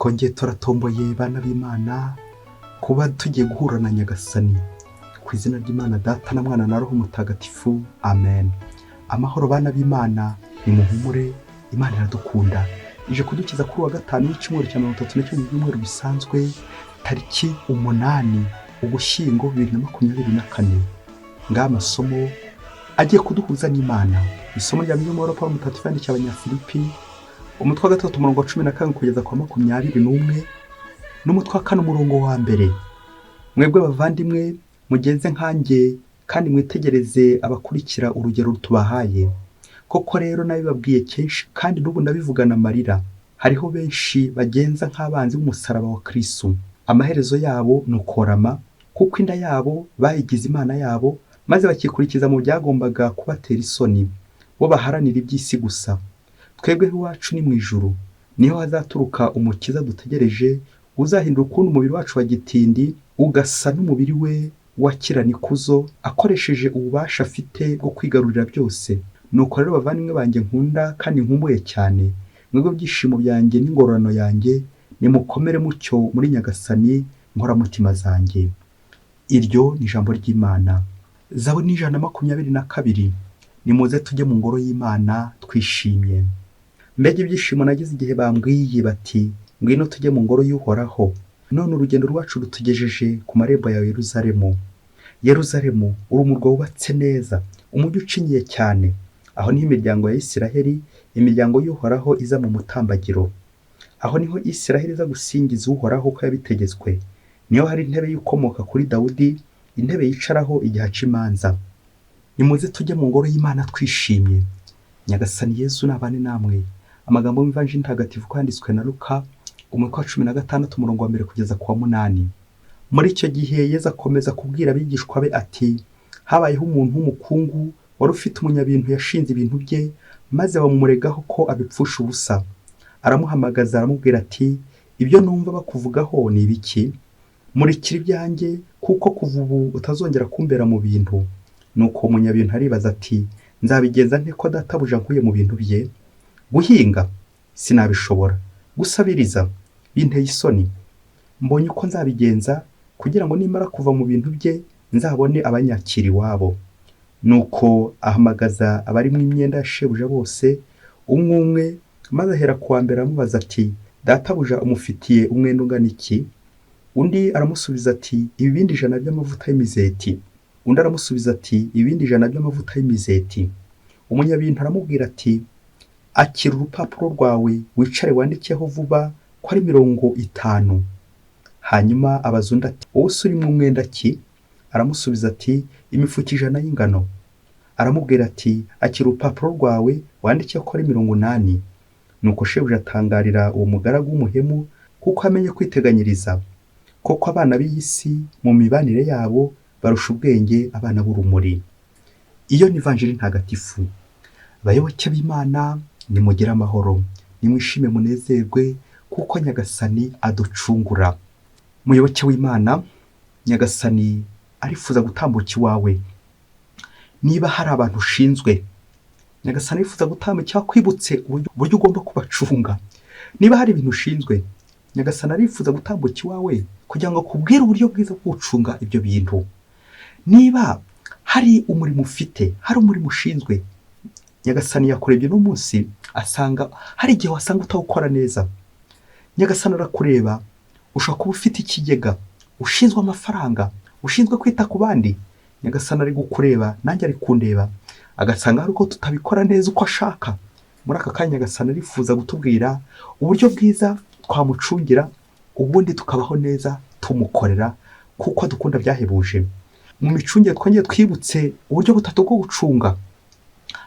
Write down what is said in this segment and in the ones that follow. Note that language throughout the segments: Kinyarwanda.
twongeye turatomboye bana b'Imana kuba tugiye guhura na Nyagasani ku izina ry'Imana Data na Mwana na Roho Mutagatifu, amen. Amahoro bana b'Imana, nimuhumure, Imana iradukunda, ije kudukiza kuri wa gatanu w'icyumweru cya 31 cy'ibyumweru bisanzwe, tariki 8 Ugushyingo 2024. Ng'amasomo agiye kuduhuza n'Imana. Isomo rya Myumoro Paulo Mutagatifu yandikiye Abanyafilipi, umutwe wa 3 umurongo wa 12 kugeza kwa 21, n'umutwe wa 4 umurongo wa 1. Mwebwe bavandimwe, mugenze nkanjye kandi mwitegereze abakurikira urugero tubahaye. Koko rero nabibabwiye kenshi kandi n'ubu ndabivugana amarira, hariho benshi bagenza nk'abanzi b'umusaraba wa Kristo. Amaherezo yabo ni ukorama, kuko inda yabo bayigize imana yabo, maze bakikurikiza mu byagombaga kubatera isoni. Bo baharanira iby'isi gusa. Twebwe iwacu ni mu ijuru, niho hazaturuka umukiza dutegereje, uzahindura ukuntu umubiri wacu wa gitindi ugasa n'umubiri we wakirana ikuzo, akoresheje ububasha afite bwo kwigarurira byose. Nuko rero bavandimwe banjye nkunda kandi nkumbuye cyane, mwebwe byishimo byanjye n'ingororano yanjye, nimukomere mucyo muri Nyagasani nkoramutima zanjye. Iryo ni ijambo ry'Imana. Zaburi ni 122. Nimuze tujye mu ngoro y'Imana twishimye. Mbega ibyishimo nagize igihe bambwiye bati ngwino tujye mu ngoro y'Uhoraho. None urugendo rwacu rutugejeje ku marembo ya Yeruzalemu. Yeruzalemu uri umurwa wubatse neza, umujyi ucinyiye cyane. Aho niho imiryango ya Isiraheli, imiryango y'Uhoraho iza mu mutambagiro. Aho niho Isiraheli iza gusingiza Uhoraho ko yabitegetswe. Niho hari intebe y'ukomoka kuri Dawudi, intebe yicaraho igihe aca imanza. Nimuze tujye mu ngoro y'Imana twishimye. Nyagasani Yesu nabane namwe. Amagambo y'Ivanjili ntagatifu kwanditswe na Luka, umutwe wa 16 umurongo wa 1 kugeza ku wa 8. Muri icyo gihe Yesu akomeza kubwira abigishwa be ati, habayeho umuntu w'umukungu wari ufite umunyabintu yashinze ibintu bye, maze bamumuregaho ko abipfusha ubusa. Aramuhamagaza aramubwira ati, ibyo numva bakuvugaho ni ibiki? Murikira ibyanjye, kuko kuva ubu utazongera kumbera mu bintu. Nuko umunyabintu aribaza ati, nzabigenza nte ko databuja nkuye mu bintu bye? Guhinga sinabishobora, gusabiriza binteye isoni. Mbonye uko nzabigenza kugira ngo nimara kuva mu bintu bye nzabone abanyakira iwabo. Nuko ahamagaza abari mu imyenda ya shebuja bose, umwe umwe, maze ahera kuwa mbere amubaza ati, databuja umufitiye umwenda ungana iki? Undi aramusubiza ati, ibibindi 100 by'amavuta y'imizeti. Undi aramusubiza ati, ibibindi 100 by'amavuta y'imizeti. Umunyabintu aramubwira ati, akira urupapuro rwawe wicare wandikeho vuba ko ari 50. Hanyuma abaza undi ati, wowe uri mu mwenda ki? Aramusubiza ati, imifuka 100 y'ingano. Aramubwira ati, akira urupapuro rwawe wandikeho ko ari 80. Nuko shebuja atangarira uwo mugaragu w'umuhemu, kuko amenye kwiteganyiriza. Koko abana b'iy'isi mu mibanire yabo barusha ubwenge abana b'urumuri. Iyo ni Ivanjili ntagatifu. Bayoboke b'Imana, nimugire amahoro, nimwishime munezerwe, kuko Nyagasani aducungura. Muyoboke w'Imana, Nyagasani arifuza gutambuka iwawe. Niba hari abantu ushinzwe, Nyagasani arifuza gutambuka kwibutse uburyo ugomba kubacunga. Niba hari ibintu ushinzwe, Nyagasani arifuza gutambuka iwawe kugira ngo akubwire uburyo bwiza bwo gucunga ibyo bintu. Niba hari umurimo ufite, hari umurimo ushinzwe, Nyagasani yakurebye no munsi asanga hari igihe wasanga utawukora neza. Nyagasani arakureba, ushaka kuba ufite ikigega, ushinzwe amafaranga, ushinzwe kwita ku bandi. Nyagasani ari gukureba, nanjye ari kundeba, agasanga hari uko tutabikora neza uko ashaka. Muri aka kanya Nyagasani arifuza gutubwira uburyo bwiza twamucungira, ubundi tukabaho neza tumukorera, kuko adukunda byahebuje. Mu micungire twongeye twibutse uburyo butatu bwo gucunga.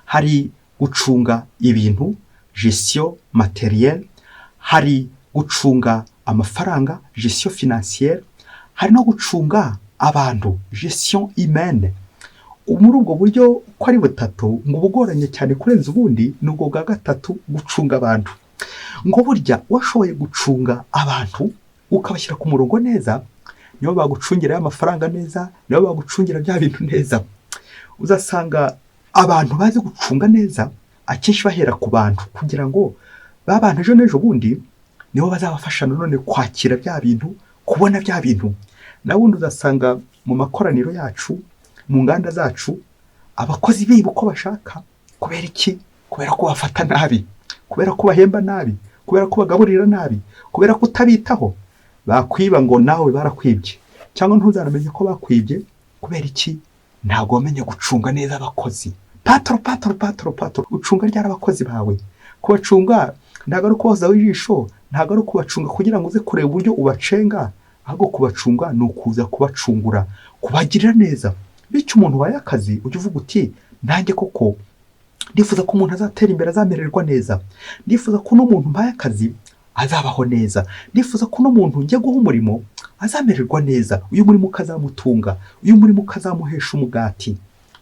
Hari gucunga ibintu, gestion matérielle, hari gucunga amafaranga, gestion financière, hari no gucunga abantu, gestion humaine. Muri ubwo buryo uko ari butatu, ngo bugoranye cyane kurenza ubundi ni ubwo bwa gatatu, gucunga abantu. Ngo burya washoboye gucunga abantu ukabashyira ku murongo neza, nibo bagucungira amafaranga neza, nibo bagucungira bya bintu neza. Uzasanga abantu bazi gucunga neza akenshi bahera ku bantu, kugira ngo ba bantu ejo n'ejo bundi nibo bazabafasha nanone kwakira bya bintu, kubona bya bintu. Na wundi uzasanga mu makoraniro yacu, mu nganda zacu, abakozi biba uko bashaka. Kubera iki? Kubera ko bafata nabi, kubera ko bahemba nabi, kubera ko bagaburira nabi, kubera ko utabitaho. Bakwiba ngo nawe barakwibye, cyangwa ntuzanamenye ko bakwibye. Kubera iki? Ntabwo wamenye gucunga neza abakozi. Patro, ucunga ryari abakozi bawe. Kubacunga ntabwo ari ukubahozaho ijisho, ntabwo ari ukubacunga kugira ngo uze kureba uburyo ubacenga, ahubwo kubacunga ni ukuza kubacungura, kubagirira neza. Bityo umuntu ubaye akazi ujya uvuga uti nanjye koko ndifuza ko umuntu azatera imbere, azamererwa neza. Ndifuza ko n'umuntu mbaye akazi azabaho neza. Ndifuza ko n'umuntu njye guha umurimo azamererwa neza. Uyu murimo ukazamutunga, uyu murimo ukazamuhesha umugati.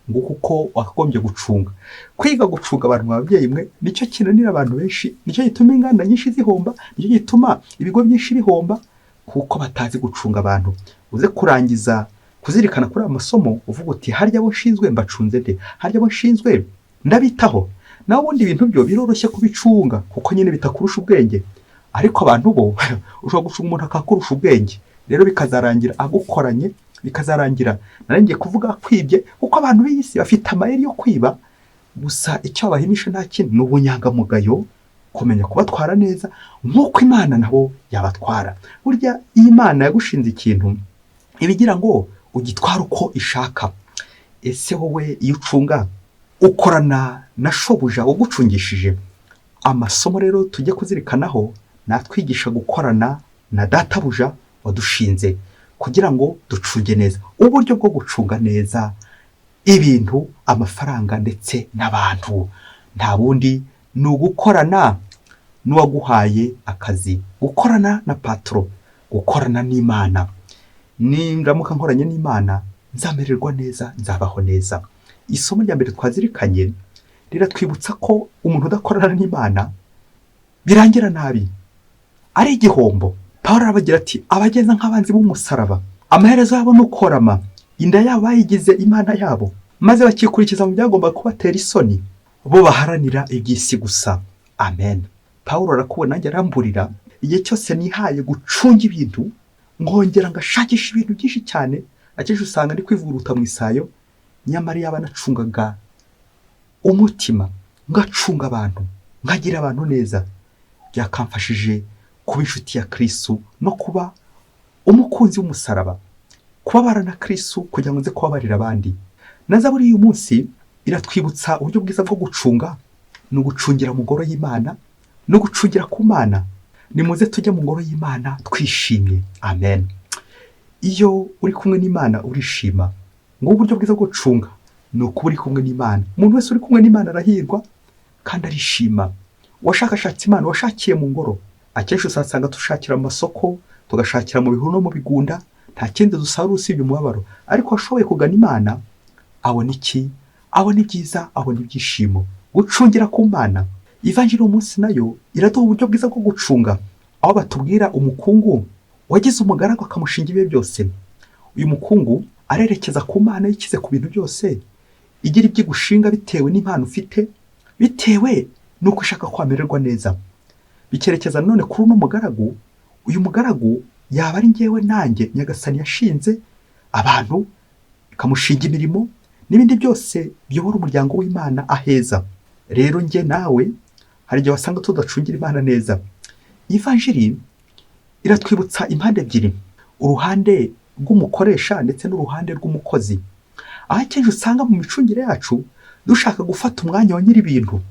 Ngo kuko wakagombye gucunga. Kwiga gucunga abantu babyeyi mwe nicyo kinanira abantu benshi, nicyo gituma inganda nyinshi zihomba, nicyo gituma ibigo byinshi bihomba, kuko batazi gucunga abantu. Uze kurangiza kuzirikana kuri amasomo uvuga uti harya abo nshinzwe mbacunze nde, harya abo nshinzwe ndabitaho. Naho ubundi ibintu byo biroroshye kubicunga kuko nyine bitakurusha ubwenge, ariko abantu bo ushobora gucunga umuntu akakurusha ubwenge, rero bikazarangira agukoranye, bikazarangira narangiye kuvuga kwibye, kuko abantu b'isi bafite amayeri yo kwiba. Gusa icyo bahimisha nta kintu ni ubunyangamugayo, kumenya kubatwara neza nk'uko Imana nabo yabatwara. Burya iyo Imana yagushinze ikintu ibigira ngo ugitware uko ishaka. Ese wowe iyo ucunga ukorana na shobuja wagucungishije? Amasomo rero tujye kuzirikanaho natwigisha gukorana na databuja wadushinze kugira ngo ducunge neza. Uburyo bwo gucunga neza ibintu, amafaranga ndetse n'abantu, nta bundi ni ugukorana n'uwaguhaye akazi, gukorana na patro, gukorana n'Imana. Nindamuka nkoranye n'Imana nzamererwa neza, nzabaho neza. Isomo rya mbere twazirikanye riratwibutsa ko umuntu udakorana n'Imana birangira nabi, ari igihombo. Pawulo arabagira ati abageza nk'abanzi b'umusaraba, amaherezo yabo ni ukorama, inda yabo bayigize Imana yabo, maze bakikurikiza mu byagomba kubatera isoni, bo baharanira iby'isi gusa. Amen. Pawulo arakubona nanjye aramburira, igihe cyose nihaye gucunga ibintu, ngongera ngashakisha ibintu byinshi cyane, akenshi usanga ndi kwivuruta mu isayo. Nyamara yaba nacungaga umutima, ngacunga abantu, ngagira abantu neza, byakamfashije kuba inshuti ya Kristo no kuba umukunzi w'umusaraba, kubabara na Kristo kugira ngo nze kubabarira abandi. Na Zaburi y'uyu munsi iratwibutsa uburyo bwiza bwo gucunga, ni ugucungira mu ngoro y'Imana, no gucungira ku Mana. Nimuze tujye mu ngoro y'Imana twishimye. Amen. Iyo uri kumwe n'Imana urishima. Ngo uburyo bwiza bwo gucunga ni ukuba uri kumwe n'Imana. Umuntu wese uri kumwe n'Imana arahirwa kandi arishima. Washakashatse Imana, washakiye mu ngoro. Akenshi usanga dushakira mu masoko, tugashakira mu bihuru no mu bigunda, nta kindi dusarura usibye umubabaro. Ariko washoboye kugana Imana, abona iki? Abona ibyiza, abona ibyishimo. Gucungira ku Mana. Ivanjiri umunsi nayo iraduha uburyo bwiza bwo gucunga, aho batubwira umukungu wagize umugaragu akamushinga ibihe byose. Uyu mukungu arerekeza ku Mana yikize ku bintu byose, igira iby'igushinga bitewe n'impano ufite, bitewe nuko ushaka kwamererwa neza. Bikerekeza none kuri uno mugaragu. Uyu mugaragu yaba ari njyewe nanjye Nyagasani yashinze abantu, kamushinga imirimo n'ibindi byose biyobora umuryango w'Imana aheza. Rero njye nawe hari igihe wasanga tudacungira Imana neza. Ivanjiri iratwibutsa impande ebyiri, uruhande rw'umukoresha ndetse n'uruhande rw'umukozi. Aho akenshi usanga mu micungire yacu dushaka gufata umwanya wa nyiri ibintu,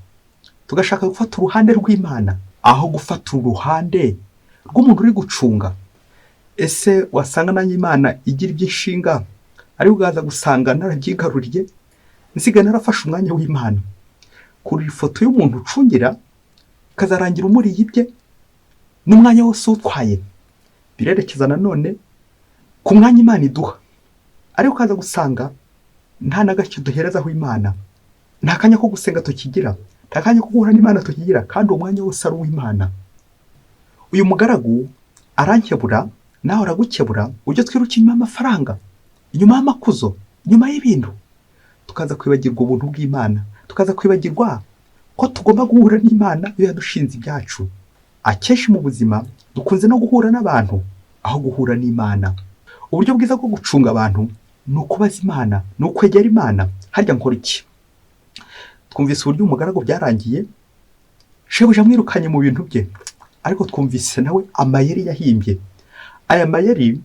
tugashaka gufata uruhande rw'Imana aho gufata uruhande rw'umuntu uri gucunga. Ese wasanga nanjye Imana igira iby'inshinga, ari ugaza gusanga narabyigaruriye, nsigaye narafashe umwanya w'Imana. Kuri ifoto y'umuntu ucungira kazarangira umuriye ibye n'umwanya wose utwaye. Birerekeza nanone ku mwanya Imana iduha, ariko ukaza gusanga nta na gake duherezaho Imana, nta kanya ko gusenga tukigira, nta kanya ko guhura n'Imana tukigira, kandi uwo mwanya wose ari uw'Imana. Uyu mugaragu arankebura, nawe aragukebura, ujye twiruka inyuma y'amafaranga, inyuma y'amakuzo, inyuma y'ibintu, tukaza kwibagirwa ubuntu bw'Imana, tukaza kwibagirwa ko tugomba guhura n'Imana iyo yadushinze ibyacu. akenshi mu buzima dukunze no guhura n'abantu aho guhura n'Imana. Uburyo bwiza bwo gucunga abantu ni ukubaza Imana, ni ukwegera Imana. Harya nkora iki? Twumvise uburyo umugaragu byarangiye shebuja amwirukanye mu bintu bye, ariko twumvise nawe amayeri yahimbye. Aya mayeri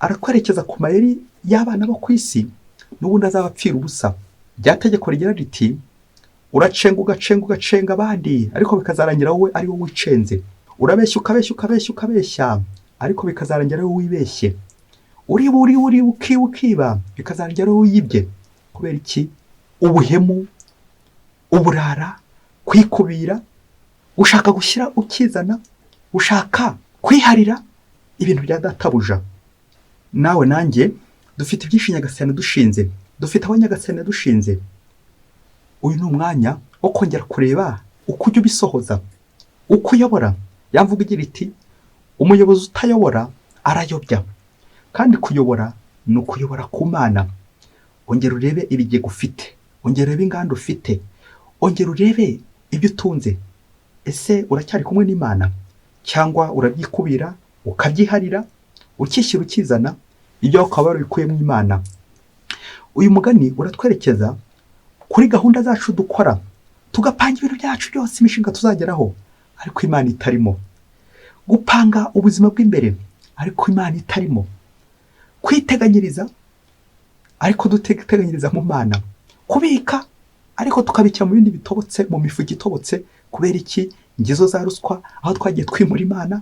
arakwerekeza ku mayeri y'abana bo ku isi, n'ubundi azabapfira ubusa. Rya tegeko rigira riti uracenga ugacenga abandi, ariko bikazarangira wowe ari wowe wicenze. Urabeshya ukabeshya, ariko bikazarangira wowe wibeshye. Uri ukiba, bikazarangira wowe wiyibye. Kubera iki? Ubuhemu, uburara, kwikubira, ushaka gushyira ukizana, ushaka kwiharira ibintu bya databuja. Nawe nanjye dufite ibyinshi Nyagasani dushinze, dufite aho Nyagasani dushinze. Uyu ni umwanya wo kongera kureba uko ujya ubisohoza, uko uyobora. Yamvuga igira iti umuyobozi utayobora arayobya, kandi kuyobora ni ukuyobora ku Mana. Ongera urebe ibigega ufite, ongera urebe inganda ufite, ongera urebe ibyo utunze. Ese uracyari kumwe n'Imana, cyangwa urabyikubira ukabyiharira ukishyira ukizana, ibyo ukaba warabikuyemo Imana? Uyu mugani uratwerekeza kuri gahunda zacu dukora, tugapanga ibintu byacu byose, imishinga tuzageraho, ariko Imana itarimo. Gupanga ubuzima bw'imbere, ariko Imana itarimo. Kwiteganyiriza, ariko duteganyiriza mu Mana. Kubika, ariko tukabikira mu bindi bitobotse, mu mifuka itobotse. Kubera iki? Ingezo za ruswa, aho twagiye twimura Imana.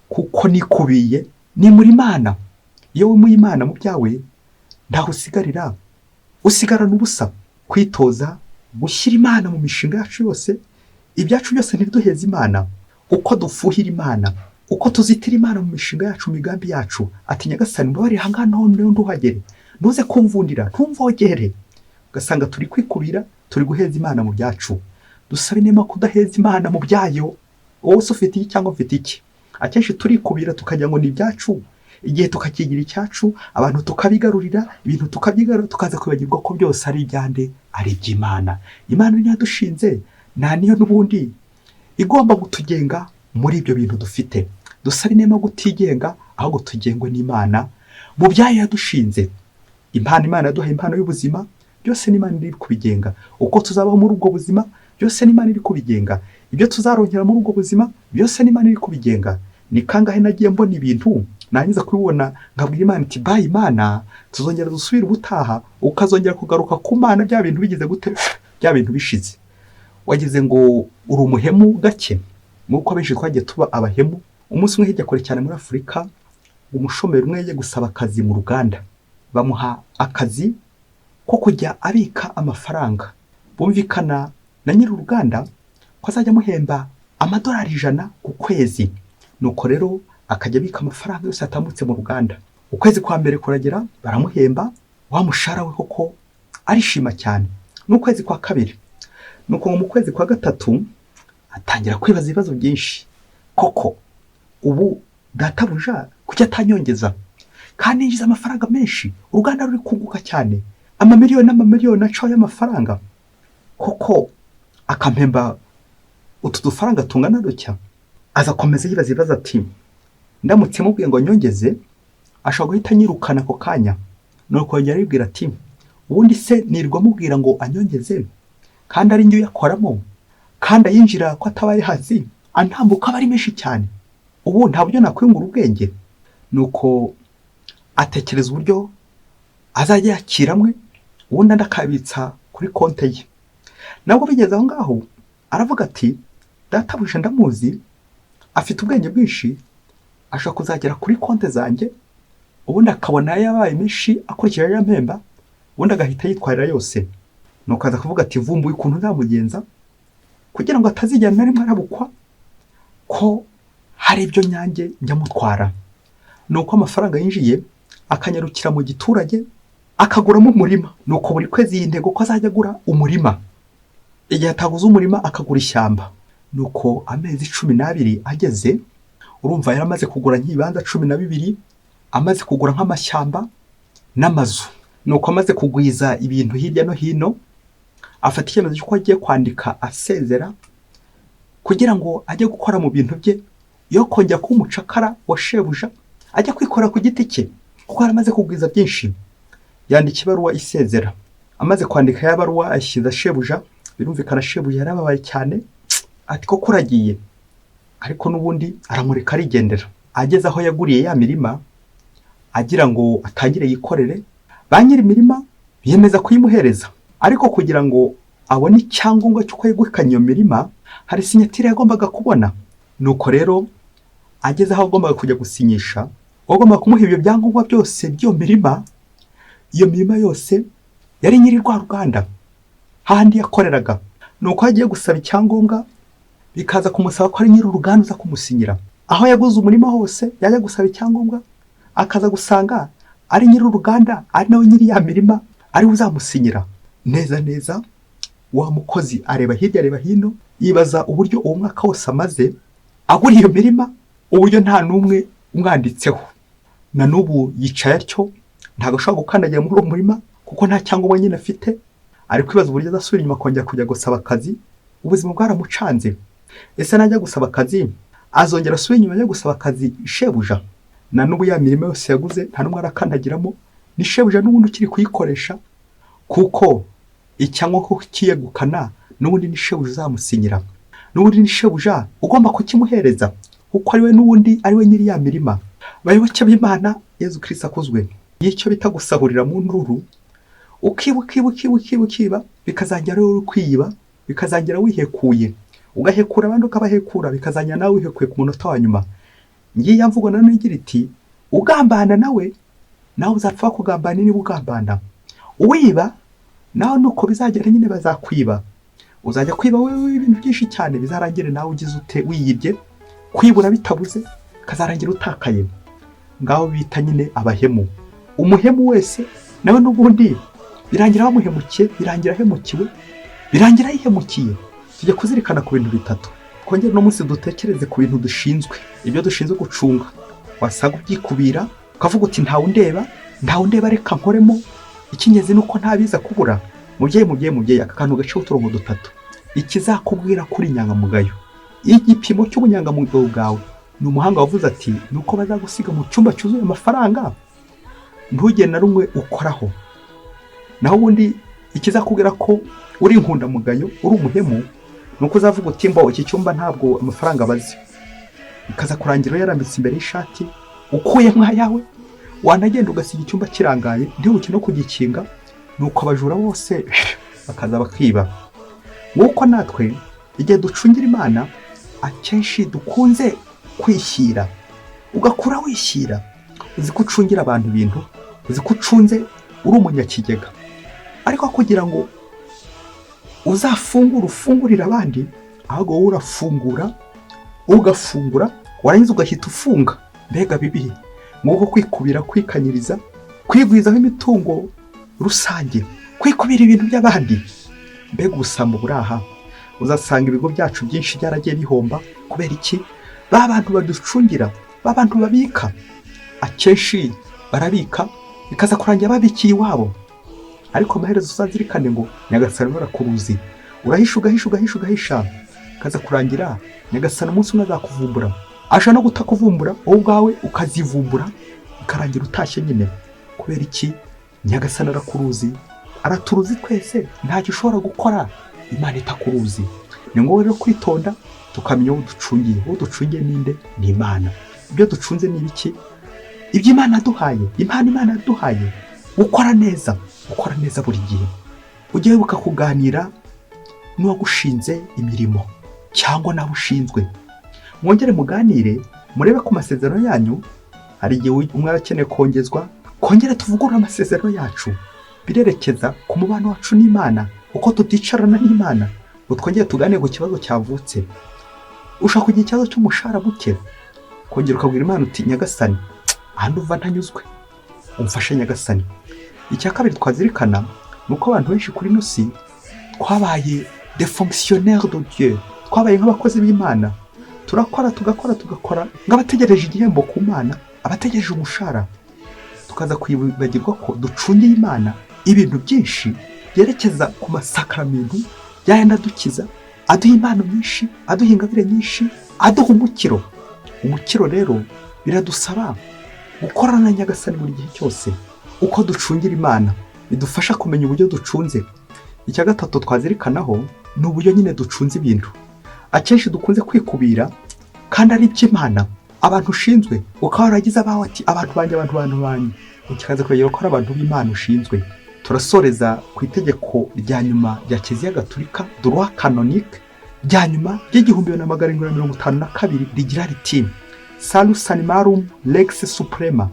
Kuko nikubiye ni muri Imana. Iyo wimuye Imana mu byawe, ntaho usigarira, usigarana ubusa. Kwitoza gushyira Imana mu mishinga yacu yose, ibyacu byose ntibiduheze Imana. Uko dufuhira Imana, uko tuzitira Imana mu mishinga yacu, mu migambi yacu. Ati Nyagasani mbabarira hanga none nduhagere, ntuze kumvundira, ntumvogere. Ugasanga turi kwikubira, turi guheza Imana mu byacu. Dusabe inema kudaheza Imana mu byayo. Wowe ufite iki cyangwa ufite iki? Akenshi turikubira tukajya ngo ni ibyacu, igihe tukakigira icyacu, abantu tukabigarurira, ibintu tukabyigarura, tukaza kwibagirwa ko byose ari ibyande, ari iby'Imana. Imana niyo yadushinze, nta niyo n'ubundi igomba kutugenga muri ibyo bintu dufite. Dusabe inema gutigenga, ahubwo tugengwe n'Imana mu byayo yadushinze. Impano Imana yaduhaye, impano y'ubuzima, byose n'Imana iri kubigenga. Uko tuzabaho muri ubwo buzima, byose n'Imana iri kubigenga. Ibyo tuzarongera muri ubwo buzima, byose n'Imana iri kubigenga. Ni kangahe nagiye mbona ibintu nangiza kubibona nkabwira Imana iti bayi Imana, tuzongera dusubira ubutaha, ukazongera kugaruka ku Mana, bya bintu bigize gute, bya bintu bishize. Wagize ngo uri umuhemu gake, nk'uko benshi twagiye tuba abahemu. Umunsi umwe hirya kure cyane muri Afurika, umushomeri umwe yagiye gusaba akazi mu ruganda. Bamuha akazi ko kujya abika amafaranga. Bumvikana na nyiri uruganda ko azajya amuhemba $100 ku kwezi. Nuko rero akajya abika amafaranga yose atambutse mu ruganda. Ukwezi kwa mbere kuragera, baramuhemba wa mushahara we, koko arishima cyane. N'ukwezi kwa kabiri, nuko mu kwezi kwa gatatu atangira kwibaza ibibazo byinshi. Koko ubu databuja kuki atanyongeza, kandi yinjiza amafaranga menshi, uruganda ruri kunguka cyane, amamiliyoni aco y'amafaranga, koko akampemba utu dufaranga tungana dutya? Aza komeza yibaza ibibazo ati ndamutse mubwiye ngo nyongeze, ashobora guhita anyirukana ako kanya. Nuko yongera aribwira ati ubundi se nirwa mubwira ngo anyongeze, kandi ari njye uyakoramo, kandi ayinjira ko atabaye hazi, antambuka aba ari menshi cyane. Ubu nta buryo nakwiyungura ubwenge. Nuko atekereza uburyo azajya yakiramwe, ubundi ndakabitsa kuri konte ye. Nabwo bigeze aho ngaho, aravuga ati databuja ndamuzi, afite ubwenge bwinshi, ashaka kuzagera kuri konte zanjye, ubundi akabona yabaye menshi akurikira ya mpemba, ubundi agahita yitwarira yose. Nuko aza kuvuga ati vumbuye ukuntu nzamugenza kugira ngo atazigera na rimwe arabukwa ko hari ibyo nyange njya mutwara. Nuko amafaranga yinjiye akanyarukira mu giturage akaguramo umurima. Nuko buri kwezi yintego ko azajya agura umurima, igihe ataguze umurima akagura ishyamba. Nuko amezi 12 ageze, urumva yaramaze kugura nk'ibibanza 12, amaze kugura nk'amashyamba n'amazu. Nuko amaze kugwiza ibintu hirya no hino, afata icyemezo cy'uko agiye kwandika asezera kugira ngo ajye gukora mu bintu bye, yo kongera kuba umucakara wa shebuja, ajya kwikorera ku giti cye kuko yaramaze kugwiza byinshi. Yandika ibaruwa isezera. Amaze kwandika ya baruwa ayishyiza shebuja, birumvikana shebuja yarababaye cyane, ati ko kuragiye. Ariko n'ubundi aramureka arigendera. Ageze aho yaguriye ya mirima agira ngo atangire yikorere, ba nyiri imirima biyemeza kuyimuhereza. Ariko kugira ngo abone icyangombwa cy'uko yegukanye iyo mirima, hari sinyatire yagombaga kubona. Nuko rero ageze aho agombaga kujya gusinyisha, agomba kumuha ibyo byangombwa byose by'iyo mirima. Iyo mirima yose yari nyiri rwa ruganda hahandi yakoreraga. Nuko agiye gusaba icyangombwa, bikaza kumusaba ko ari nyiri uruganda uza kumusinyira. Aho yaguze umurima hose yajya gusaba icyangombwa, akaza gusanga ari nyiri uruganda, ari nawe nyiri ya mirima, ari uzamusinyira. Neza neza wa mukozi areba hirya areba hino, yibaza uburyo uwo mwaka wose amaze agura iyo mirima, uburyo nta n'umwe umwanditseho. Na n'ubu yicaye atyo, ntabwo ashobora gukandagira muri uwo murima kuko nta cyangombwa nyine afite. Ari kwibaza uburyo azasubira inyuma akongera kujya gusaba akazi. Ubuzima bwaramucanze. Ese najya gusaba akazi azongera asubira inyuma ajya gusaba akazi shebuja? Na n'ubu ya mirima yose yaguze nta n'umwe arakandagiramo, ni shebuja n'ubundi ukiri kuyikoresha, kuko icyangombwa ko kiyegukana n'ubundi ni shebuja uzamusinyira. N'ubundi ni shebuja ugomba kukimuhereza kuko ari we n'ubundi ari we nyiri ya mirima. Bayoboke b'Imana, Yezu Kristo akuzwe. Y'icyo bita gusahurira mu nduru, ukiba bikazangira rero uri kwiba, bikazangira wihekuye, ugahekura abandi ukabahekura, bikazangira nawe wihekuye ku munota wa nyuma. Ngiye mvugo nanone igira iti ugambana nawe uzapfa kugambana niba ugambana. Uwiba nawe nuko bizagera nyine bazakwiba. Uzajya kwiba wewe ibintu byinshi cyane, bizarangire nawe ugize ute wiyibye, kwibura bitabuze kazarangira utakaye. Ngaho bita nyine abahemu. Umuhemu wese nawe n'ubundi birangira bamuhemukiye, birangira ahemukiwe, birangira yihemukiye. Tujya kuzirikana ku bintu bitatu. Kongera no munsi dutekereze ku bintu dushinzwe, ibyo dushinzwe gucunga. Wasaga ubyikubira ukavuga uti ntawe undeba reka nkoremo. Ikinyezi nuko ntabiza kubura. Mubyeyi aka kantu gace uturongo dutatu. Ikizakubwira kuri inyangamugayo, igipimo cy'ubunyangamugayo bwawe, ni umuhanga wavuze ati nuko bazagusiga mu cyumba cyuzuye amafaranga ntugende na rumwe ukoraho. Naho ubundi ikizakubwira ko uri inkundamugayo, uri umuhemu, nuko uzavuga uti mbo iki cyumba ntabwo amafaranga bazi. Ikaza kurangira yarambitse imbere y'ishati, ukuye yawe, wanagenda ugasiga icyumba kirangaye ntibuke no kugikinga. Nuko abajura bose bakaza bakiba. Nk'uko natwe igihe ducungira Imana akenshi dukunze kwishyira, ugakura wishyira. Uzi ko ucungira abantu ibintu, uzi ko ucunze uri umunyakigega, ariko kugira ngo ufungurira abandi, ahubwo wowe urafungura ugafungura warangiza ugahita ufunga. Mbega bibi nk'uko kwikubira, kwikanyiriza, kwigwizaho imitungo rusange, kwikubira ibintu by'abandi. Mbega ubusambo buraha. Uzasanga ibigo byacu byinshi byaragiye bihomba. Kubera iki? Ba bantu baducungira, ba bantu babika, akenshi barabika bikaza kurangira babikiye iwabo. Ariko amaherezo uzazirikane ngo Nyagasani barakuruzi. Urahisha kaza kurangira Nyagasani umunsi umwe azakuvumbura. Asha no gutakuvumbura wowe ubwawe ukazivumbura, ikarangira utashye nyine. Kubera iki? Nyagasani arakuruzi, araturuzi twese, ntacyo ushobora gukora Imana itakuruzi. Ni ngombwa rero kwitonda tukamenya uwo ducungiye. Uwo ducungiye ninde? Ni Imana. Ibyo ducunze ni ibiki? Ibyo Imana yaduhaye, Imana yaduhaye. Ukora neza buri gihe. Ujye wibuka kuganira n'uwagushinze imirimo cyangwa nawe ushinzwe. Mwongere muganire, murebe ku masezerano yanyu. Hari igihe umwe arakeneye kongezwa, kongera tuvugurura amasezerano yacu. Birerekeza ku mubano wacu n'Imana, uko tuticarana n'Imana ngo twongere tuganire ku kibazo cyavutse. Ushaka kugira ikibazo cy'umushahara muke, kongera ukabwira Imana uti Nyagasani, ahandi uva ntanyuzwe, umfashe Nyagasani. Icya kabiri twazirikana nuko abantu benshi kuri ino si twabaye des fonctionnaires de Dieu, twabaye nk'abakozi b'Imana. Turakora nk'abategereje igihembo ku Mana, abategereje umushahara. Tukaza kwibagirwa ko ducungiye Imana ibintu byinshi byerekeza ku masakramentu yayandi adukiza, aduha impano nyinshi, aduha ingabire nyinshi, aduha umukiro. Umukiro rero biradusaba gukorana na Nyagasani buri gihe cyose. Uko ducungira Imana bidufasha kumenya uburyo ducunze. Icya gatatu twazirikanaho ni uburyo nyine ducunze ibintu. Akenshi dukunze kwikubira kandi ari iby'Imana abantu ushinzwe, ukaba waragize abawe ati abantu banjye, ukikaza kwegera ko ari abantu b'Imana ushinzwe. Turasoreza ku itegeko rya nyuma rya Kiliziya Gatolika, droit canonique rya nyuma ry'1752 rigira riti salus animarum lex suprema,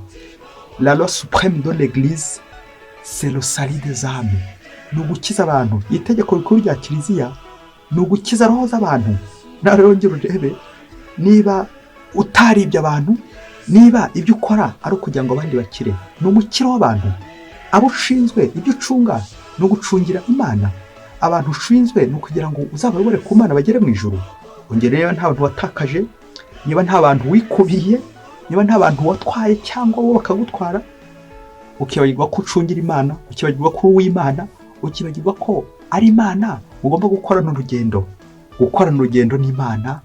la loi suprême de l'église c'est le salut des âmes. Ni ugukiza abantu. Itegeko rikuru rya Kiliziya ni ugukiza roho z'abantu. Nawe rongera urebe niba utaribye abantu, niba ibyo ukora ari ukugira ngo abandi bakire, ni umukiro w'abantu. Abo ushinzwe ibyo ucunga ni ugucungira Imana. Abantu ushinzwe ni ukugira ngo uzabayobore ku Mana bagere mu ijuru. Ongera rero nta bantu watakaje, niba nta bantu wikubiye, niba nta bantu watwaye cyangwa bo bakagutwara, ukibagirwa ko ucungira Imana, ukibagirwa ko uw'Imana, ukibagirwa ko ari Imana ugomba gukorana urugendo n'Imana.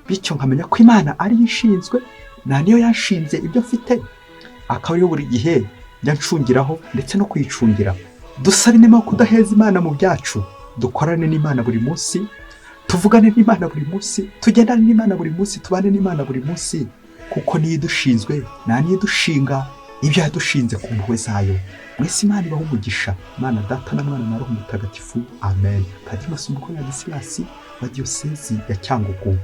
Bityo nkamenya ko Imana ari ishinzwe, na niyo yanshinze ibyo mfite, akaba ariyo buri gihe njya ncungiraho ndetse no kwicungira. Dusabe inema kudaheza Imana mu byacu, dukorane n'Imana buri munsi, tuvugane n'Imana buri munsi, tugendane n'Imana buri munsi, tubane n'Imana buri munsi, kuko niyo idushinzwe, na niyo idushinga ibyo yadushinze ku mpuhwe zayo. Mwese Imana ibahe umugisha. Imana Data na Mwana na Roho Mutagatifu. Amen. Padiri Masumbuko Ladislas wa Diyosezi ya Cyangugu.